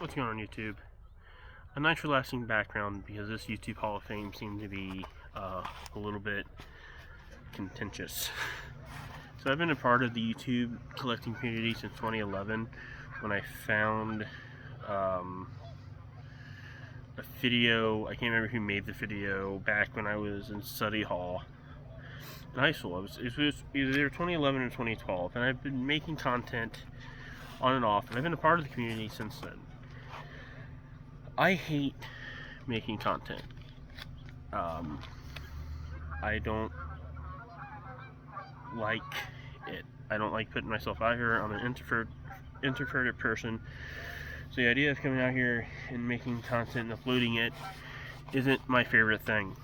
What's going on, YouTube? A nice relaxing background because this YouTube Hall of Fame seemed to be a little bit contentious. So I've been a part of the YouTube collecting community since 2011 when I found a video. I can't remember who made the video back when I was in study hall in high school. It was either 2011 or 2012, and I've been making content on and off, and I've been a part of the community since then. I hate making content. I don't like it. I don't like putting myself out here. I'm an introverted person, so the idea of coming out here and making content and uploading it isn't my favorite thing.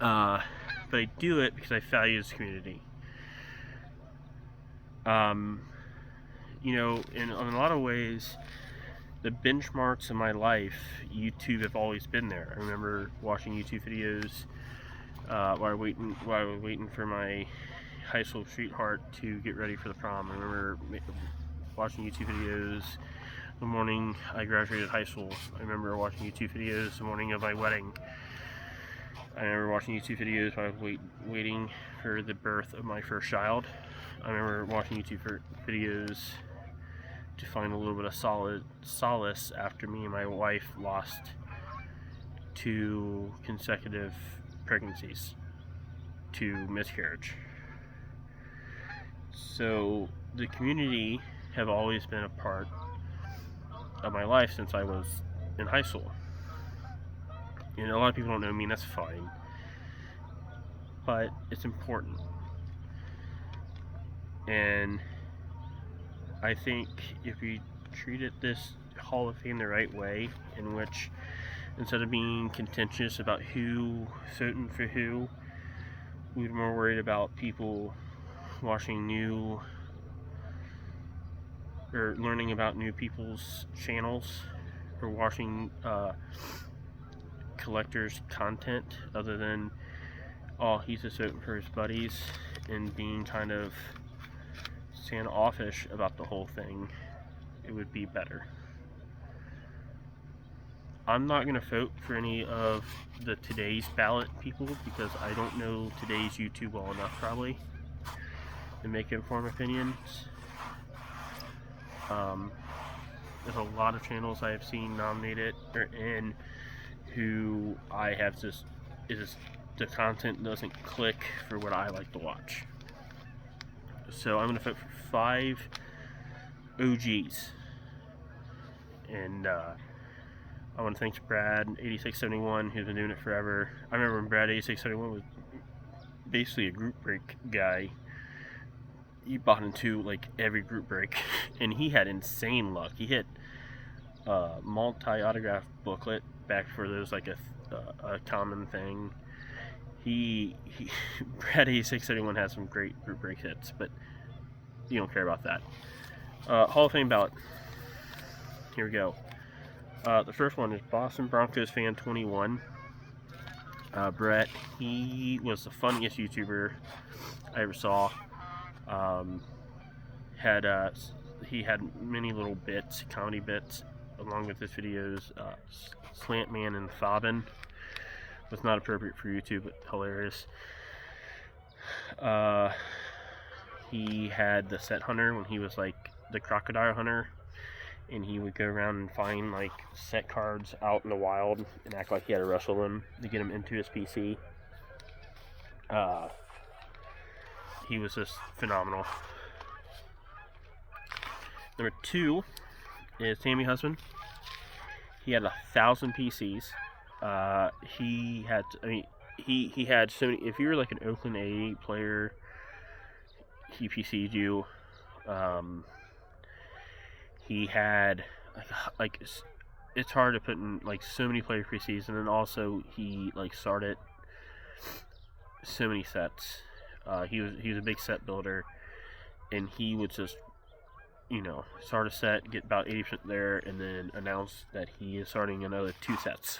But I do it because I value this community. You know, in a lot of ways, the benchmarks in my life, YouTube have always been there. I remember watching YouTube videos while I was waiting for my high school sweetheart to get ready for the prom. I remember watching YouTube videos the morning I graduated high school. I remember watching YouTube videos the morning of my wedding. I remember watching YouTube videos while I was waiting for the birth of my first child. I remember watching YouTube videos to find a little bit of solace after me and my wife lost 2 consecutive pregnancies to miscarriage. So the community have always been a part of my life since I was in high school. You know, a lot of people don't know me, and that's fine, but it's important. And I think if we treated this Hall of Fame the right way, in which instead of being contentious about who voting for who, we'd be more worried about people watching new or learning about new people's channels or watching collectors' content other than, oh, he's just voting for his buddies, and being kind of standoffish about the whole thing, it would be better. I'm not going to vote for any of the today's ballot people because I don't know today's YouTube well enough probably to make informed opinions. There's a lot of channels I have seen nominated or in who I have the content doesn't click for what I like to watch. So I'm going to vote for 5 OGs. And I want to thank Brad 8671, who's been doing it forever. I remember when Brad 8671 was basically a group break guy. He bought into like every group break, and he had insane luck. He hit a multi-autograph booklet back for those like a common thing. Brad 8671 has some great group break hits, but you don't care about that. Hall of Fame ballot. Here we go. The first one is Boston Broncos fan 21. Brett, he was the funniest YouTuber I ever saw. He had many little bits, comedy bits, along with his videos. Slant Man and Fobbin was not appropriate for YouTube, but hilarious. He had the set hunter when he was like the crocodile hunter, and he would go around and find like set cards out in the wild and act like he had to wrestle them to get them into his PC. He was just phenomenal. Number 2 is Sammy Husband. He had 1,000 PCs. He had so many. If you were like an Oakland A player, he PC'd you. He had like it's hard to put in like so many player PCs, and then also he like started so many sets. He was a big set builder, and he would just, you know, start a set, get about 80% there, and then announce that he is starting another 2 sets.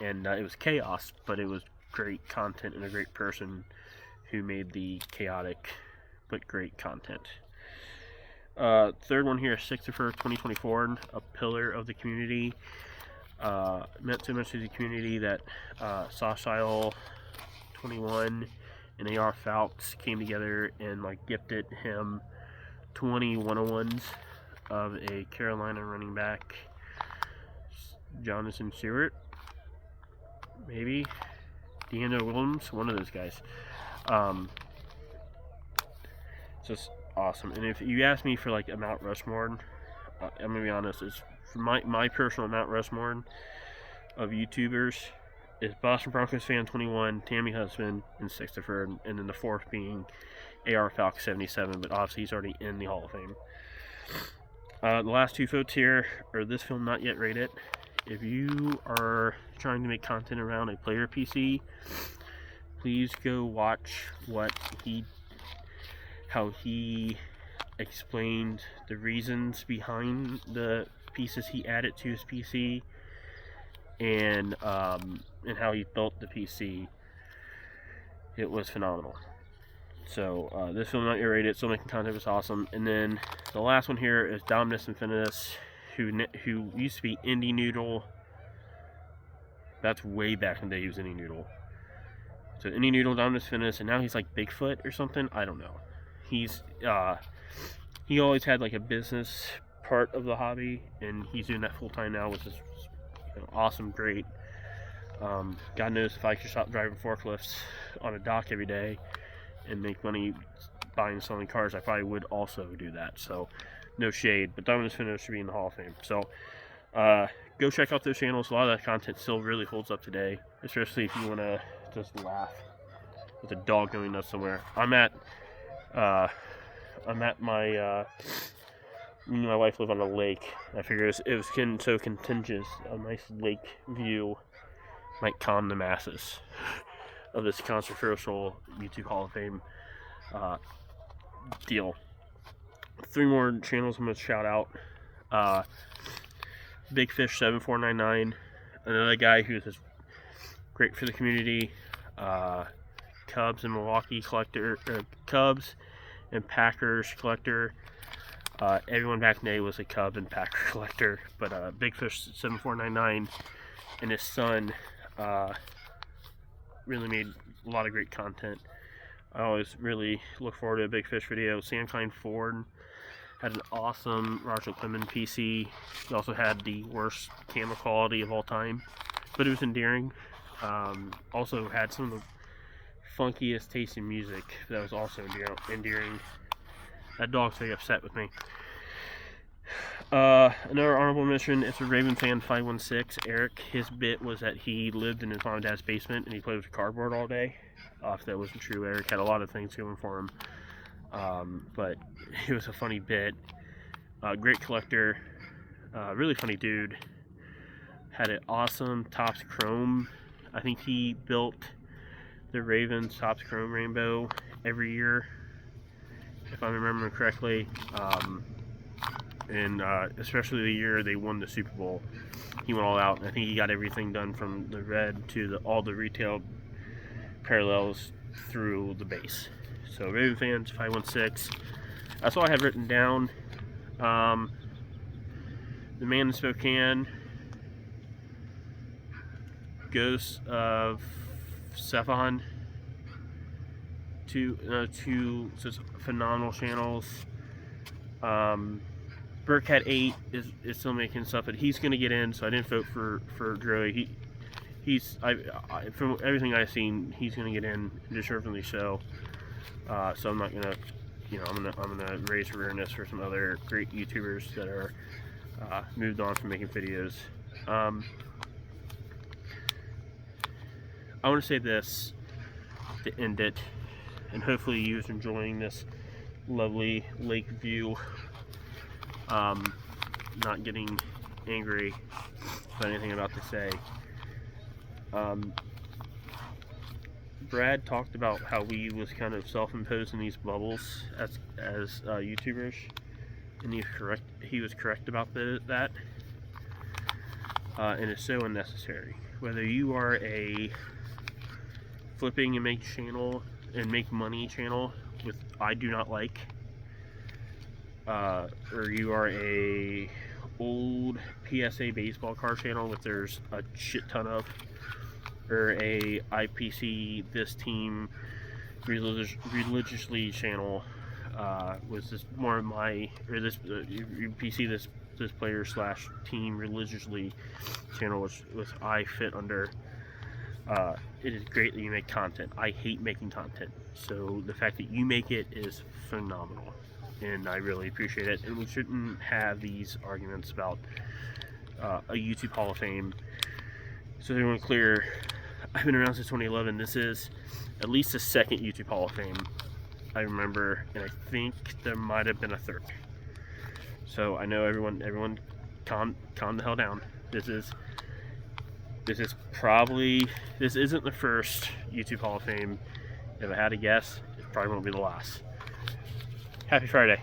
And it was chaos, but it was great content and a great person who made the chaotic but great content. Third one here is 6th of 2024, a pillar of the community. Meant so much to the community that Sawstyle 21 and AR Falcons came together and like gifted him 20 101s of a Carolina running back, Jonathan Stewart, maybe Deandre Williams, one of those guys. Just awesome. And if you ask me for like a Mount Rushmore, I'm gonna be honest, it's my personal Mount Rushmore of YouTubers is Boston Broncos fan 21, Tammy Husband, and 6th, and then the 4th being AR Falcon 77, but obviously he's already in the Hall of Fame. The last 2 votes here are this film not yet rated. If you are trying to make content around a player PC, please go watch how he explained the reasons behind the pieces he added to his PC, and how he built the PC. It was phenomenal. So this film not yet rated, still making content, was awesome. And then the last one here is DominusInfinitus, who used to be Indie Noodle. That's way back in the day he was Indie Noodle. So Indie Noodle, DominusInfinitus, and now he's like Bigfoot or something. I don't know. He always had like a business part of the hobby, and he's doing that full time now, which is awesome, great. God knows if I could stop driving forklifts on a dock every day and make money buying and selling cars, I probably would also do that. So no shade, but DominusInfinitus should be in the Hall of Fame. So go check out those channels. A lot of that content still really holds up today, especially if you want to just laugh with a dog going nuts somewhere. I'm at my me and my wife live on a lake. I figure it was so contentious. A nice lake view might calm the masses of this controversial YouTube Hall of Fame deal. 3 more channels I'm going to shout out. Big Fish 7499, another guy who's just great for the community. Cubs and Milwaukee collector, Cubs and Packers collector. Everyone back in the day was a Cub and Packer collector, but Big Fish 7499 and his son really made a lot of great content. I always really look forward to a Big Fish video. Sankine Ford had an awesome Roger Clemens PC. He also had the worst camera quality of all time, but it was endearing. Also had some of the funkiest tasting music that was also endearing. That dog's very upset with me. Another honorable mention is a Raven fan 516, Eric. His bit was that he lived in his mom and dad's basement and he played with cardboard all day. If that wasn't true, Eric had a lot of things going for him. But it was a funny bit. Great collector, really funny dude. Had an awesome Topps Chrome. I think he built the Ravens Topps Chrome Rainbow every year, if I'm remembering correctly. And especially the year they won the Super Bowl, he went all out. And I think he got everything done from the red to all the retail parallels through the base. So Raven fans 516. That's all I have written down. The man in Spokane, Ghost of Cephon. Two just phenomenal channels. Burkhead 8 is still making stuff, but he's gonna get in, so I didn't vote for Droy. He's from everything I've seen, he's gonna get in, deservedly so. So I'm not gonna, I'm gonna raise awareness for some other great YouTubers that are moved on from making videos. I want to say this to end it, and hopefully you're enjoying this lovely lake view. Not getting angry about anything I'm about to say. Brad talked about how we was kind of self-imposed in these bubbles as YouTubers, and he was correct about that. And it's so unnecessary. Whether you are a flipping and make money channel, with I do not like, or you are a old PSA baseball card channel, which there's a shit ton of, or a IPC this team religiously channel, was this more of my, or this PC this player slash team religiously channel, which I fit under. It is great that you make content. I hate making content, so the fact that you make it is phenomenal, and I really appreciate it. And we shouldn't have these arguments about a YouTube Hall of Fame. So everyone clear, I've been around since 2011. This is at least the second YouTube Hall of Fame I remember, and I think there might have been a third. So I know everyone calm the hell down. This isn't the first YouTube Hall of Fame. If I had to guess, it probably won't be the last. Happy Friday.